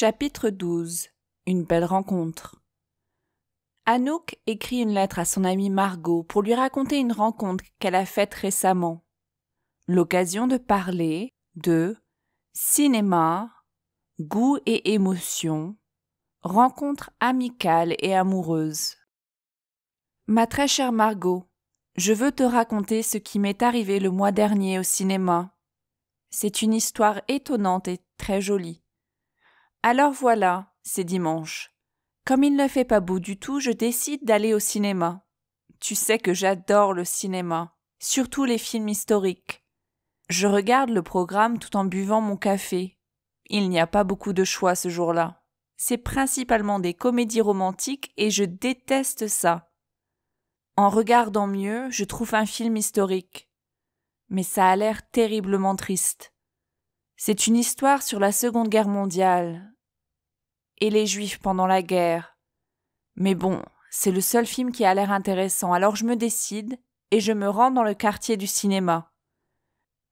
Chapitre 12. Une belle rencontre. Anouk écrit une lettre à son amie Margot pour lui raconter une rencontre qu'elle a faite récemment. L'occasion de parler de cinéma, goût et émotion, rencontre amicale et amoureuse. Ma très chère Margot, je veux te raconter ce qui m'est arrivé le mois dernier au cinéma. C'est une histoire étonnante et très jolie. Alors voilà, c'est dimanche. Comme il ne fait pas beau du tout, je décide d'aller au cinéma. Tu sais que j'adore le cinéma, surtout les films historiques. Je regarde le programme tout en buvant mon café. Il n'y a pas beaucoup de choix ce jour-là. C'est principalement des comédies romantiques et je déteste ça. En regardant mieux, je trouve un film historique. Mais ça a l'air terriblement triste. C'est une histoire sur la Seconde Guerre mondiale et les Juifs pendant la guerre. Mais bon, c'est le seul film qui a l'air intéressant, alors je me décide et je me rends dans le quartier du cinéma.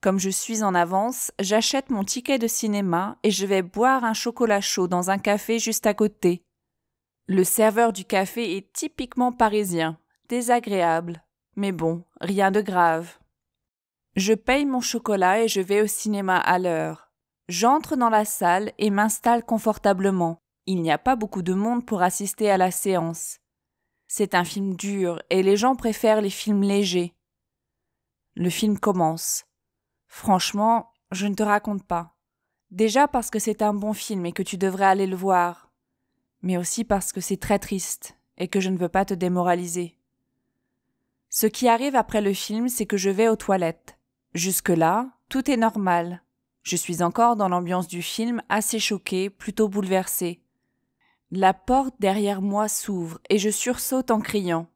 Comme je suis en avance, j'achète mon ticket de cinéma et je vais boire un chocolat chaud dans un café juste à côté. Le serveur du café est typiquement parisien, désagréable, mais bon, rien de grave. Je paye mon chocolat et je vais au cinéma à l'heure. J'entre dans la salle et m'installe confortablement. Il n'y a pas beaucoup de monde pour assister à la séance. C'est un film dur et les gens préfèrent les films légers. Le film commence. Franchement, je ne te raconte pas. Déjà parce que c'est un bon film et que tu devrais aller le voir. Mais aussi parce que c'est très triste et que je ne veux pas te démoraliser. Ce qui arrive après le film, c'est que je vais aux toilettes. Jusque-là, tout est normal. Je suis encore dans l'ambiance du film, assez choquée, plutôt bouleversée. La porte derrière moi s'ouvre et je sursaute en criant.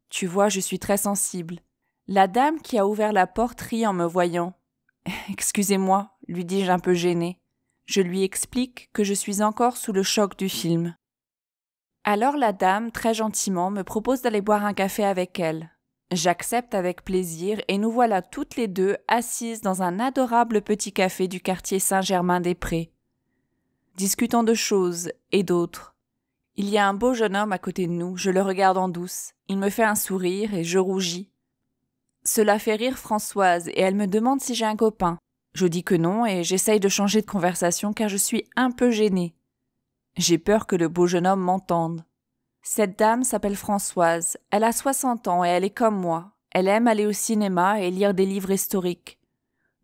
Tu vois, je suis très sensible. La dame qui a ouvert la porte rit en me voyant. « Excusez-moi », lui dis-je un peu gênée. Je lui explique que je suis encore sous le choc du film. Alors la dame, très gentiment, me propose d'aller boire un café avec elle. J'accepte avec plaisir et nous voilà toutes les deux assises dans un adorable petit café du quartier Saint-Germain-des-Prés. Discutant de choses et d'autres. Il y a un beau jeune homme à côté de nous, je le regarde en douce. Il me fait un sourire et je rougis. Cela fait rire Françoise et elle me demande si j'ai un copain. Je dis que non et j'essaye de changer de conversation car je suis un peu gênée. J'ai peur que le beau jeune homme m'entende. Cette dame s'appelle Françoise. Elle a 60 ans et elle est comme moi. Elle aime aller au cinéma et lire des livres historiques.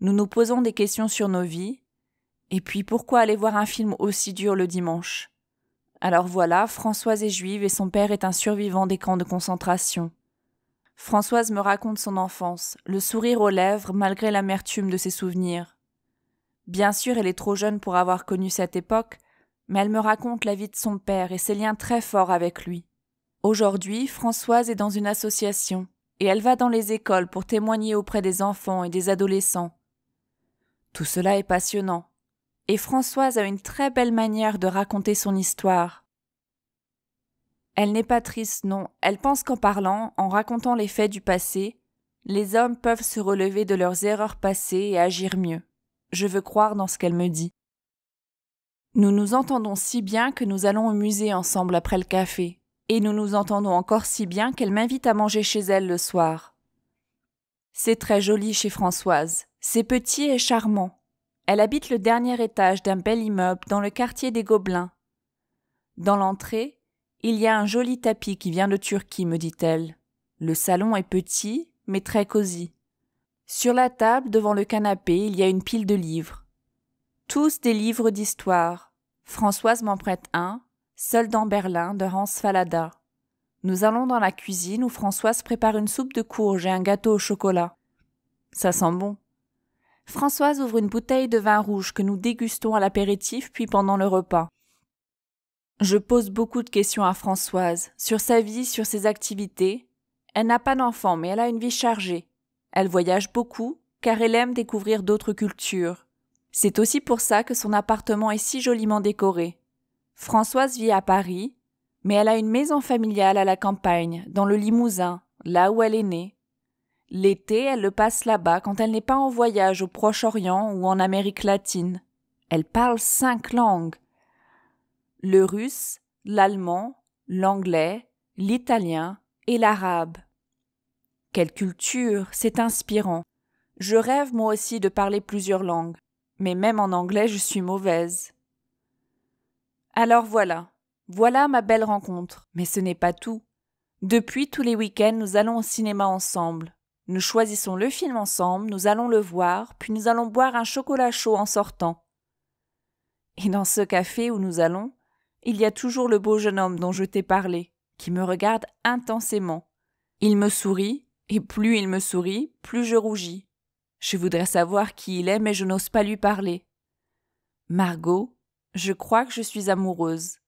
Nous nous posons des questions sur nos vies. Et puis pourquoi aller voir un film aussi dur le dimanche ? Alors voilà, Françoise est juive et son père est un survivant des camps de concentration. Françoise me raconte son enfance, le sourire aux lèvres malgré l'amertume de ses souvenirs. Bien sûr, elle est trop jeune pour avoir connu cette époque, mais elle me raconte la vie de son père et ses liens très forts avec lui. Aujourd'hui, Françoise est dans une association et elle va dans les écoles pour témoigner auprès des enfants et des adolescents. Tout cela est passionnant. Et Françoise a une très belle manière de raconter son histoire. Elle n'est pas triste, non, elle pense qu'en parlant, en racontant les faits du passé, les hommes peuvent se relever de leurs erreurs passées et agir mieux. Je veux croire dans ce qu'elle me dit. Nous nous entendons si bien que nous allons au musée ensemble après le café, et nous nous entendons encore si bien qu'elle m'invite à manger chez elle le soir. C'est très joli chez Françoise, c'est petit et charmant. Elle habite le dernier étage d'un bel immeuble dans le quartier des Gobelins. Dans l'entrée, il y a un joli tapis qui vient de Turquie, me dit-elle. Le salon est petit, mais très cosy. Sur la table, devant le canapé, il y a une pile de livres. Tous des livres d'histoire. Françoise m'en prête un, Seul dans Berlin, de Hans Fallada. Nous allons dans la cuisine où Françoise prépare une soupe de courges et un gâteau au chocolat. Ça sent bon. Françoise ouvre une bouteille de vin rouge que nous dégustons à l'apéritif puis pendant le repas. Je pose beaucoup de questions à Françoise, sur sa vie, sur ses activités. Elle n'a pas d'enfant, mais elle a une vie chargée. Elle voyage beaucoup, car elle aime découvrir d'autres cultures. C'est aussi pour ça que son appartement est si joliment décoré. Françoise vit à Paris, mais elle a une maison familiale à la campagne, dans le Limousin, là où elle est née. L'été, elle le passe là-bas quand elle n'est pas en voyage au Proche-Orient ou en Amérique latine. Elle parle 5 langues. le russe, l'allemand, l'anglais, l'italien et l'arabe. Quelle culture, c'est inspirant. Je rêve moi aussi de parler plusieurs langues, mais même en anglais je suis mauvaise. Alors voilà ma belle rencontre, mais ce n'est pas tout. Depuis tous les week-ends, nous allons au cinéma ensemble. Nous choisissons le film ensemble, nous allons le voir, puis nous allons boire un chocolat chaud en sortant. Et dans ce café où nous allons, il y a toujours le beau jeune homme dont je t'ai parlé, qui me regarde intensément. Il me sourit, et plus il me sourit, plus je rougis. Je voudrais savoir qui il est, mais je n'ose pas lui parler. Margot, je crois que je suis amoureuse.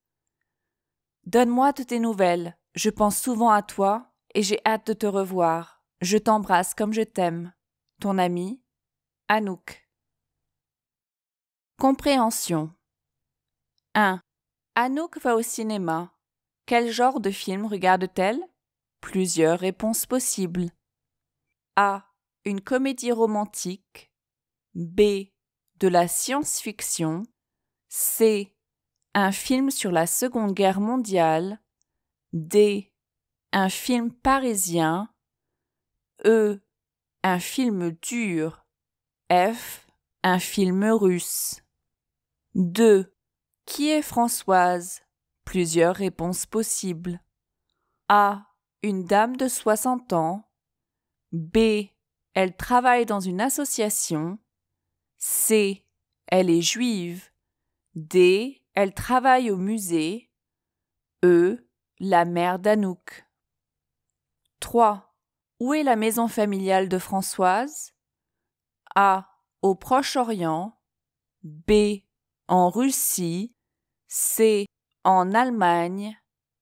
Donne-moi de tes nouvelles. Je pense souvent à toi et j'ai hâte de te revoir. Je t'embrasse comme je t'aime. Ton ami, Anouk. Compréhension. 1. Anouk va au cinéma. Quel genre de film regarde-t-elle? Plusieurs réponses possibles. A. Une comédie romantique. B. De la science-fiction. C. Un film sur la Seconde Guerre mondiale. D. Un film parisien. E. Un film dur. F. Un film russe. 2. Qui est Françoise? Plusieurs réponses possibles. A. Une dame de 60 ans. B. Elle travaille dans une association. C. Elle est juive. D. Elle travaille au musée. E. La mère d'Anouk. 3. Où est la maison familiale de Françoise? A. Au Proche-Orient. B. En Russie. C. En Allemagne.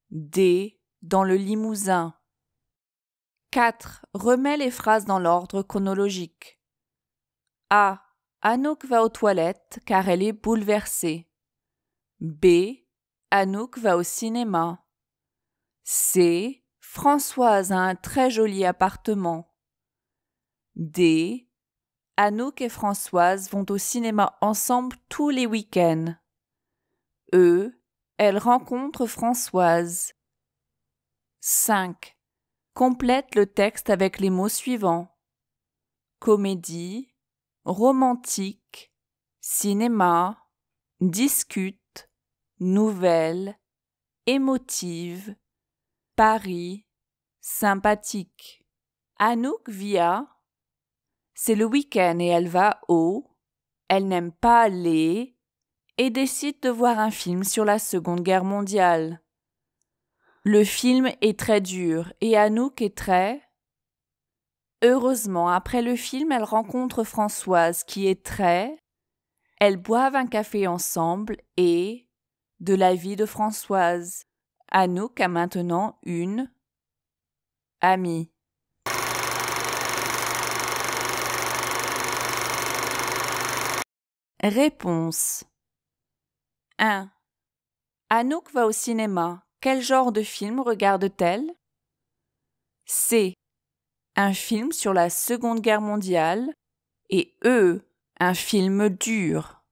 D. Dans le Limousin. 4. Remets les phrases dans l'ordre chronologique. A. Anouk va aux toilettes car elle est bouleversée. B. Anouk va au cinéma. C. Françoise a un très joli appartement. D. Anouk et Françoise vont au cinéma ensemble tous les week-ends. E. Elle rencontre Françoise. 5. Complète le texte avec les mots suivants. Comédie, romantique, cinéma, discute, nouvelle, émotive, Paris, sympathique. Anouk vit à. C'est le week-end et elle va au. Elle n'aime pas les. Et décide de voir un film sur la Seconde Guerre mondiale. Le film est très dur et Anouk est très. Heureusement, après le film, elle rencontre Françoise qui est très. Elles boivent un café ensemble et. De la vie de Françoise. Anouk a maintenant une. Amie. Réponse. 1. Anouk va au cinéma. Quel genre de film regarde-t-elle? C. Un film sur la Seconde Guerre mondiale. Et E. Un film dur.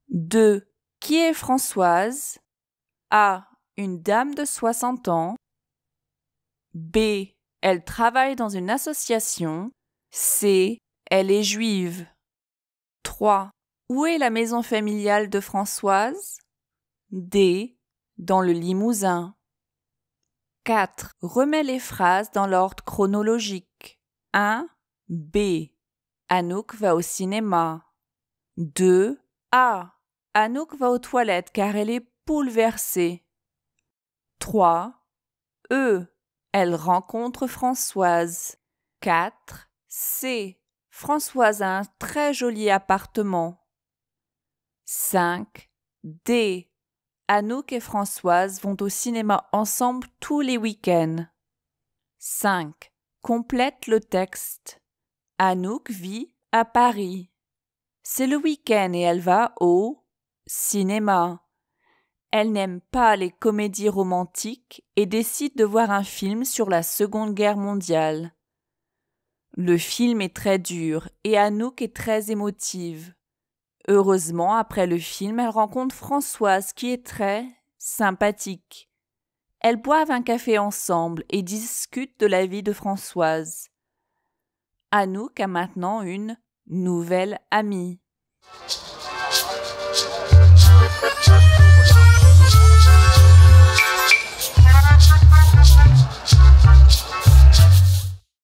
2. Qui est Françoise? A. Une dame de 60 ans. B. Elle travaille dans une association. C. Elle est juive. 3. Où est la maison familiale de Françoise? D. Dans le Limousin. 4. Remets les phrases dans l'ordre chronologique. 1. B. Anouk va au cinéma. 2. A. Anouk va aux toilettes car elle est bouleversée. 3. E. Elle rencontre Françoise. 4. C. Françoise a un très joli appartement. 5. D. Anouk et Françoise vont au cinéma ensemble tous les week-ends. 5. Complète le texte. Anouk vit à Paris. C'est le week-end et elle va au cinéma. Elle n'aime pas les comédies romantiques et décide de voir un film sur la Seconde Guerre mondiale. Le film est très dur et Anouk est très émotive. Heureusement, après le film, elle rencontre Françoise qui est très. sympathiques. Elles boivent un café ensemble et discutent de la vie de Françoise. Anouk a maintenant une nouvelle amie.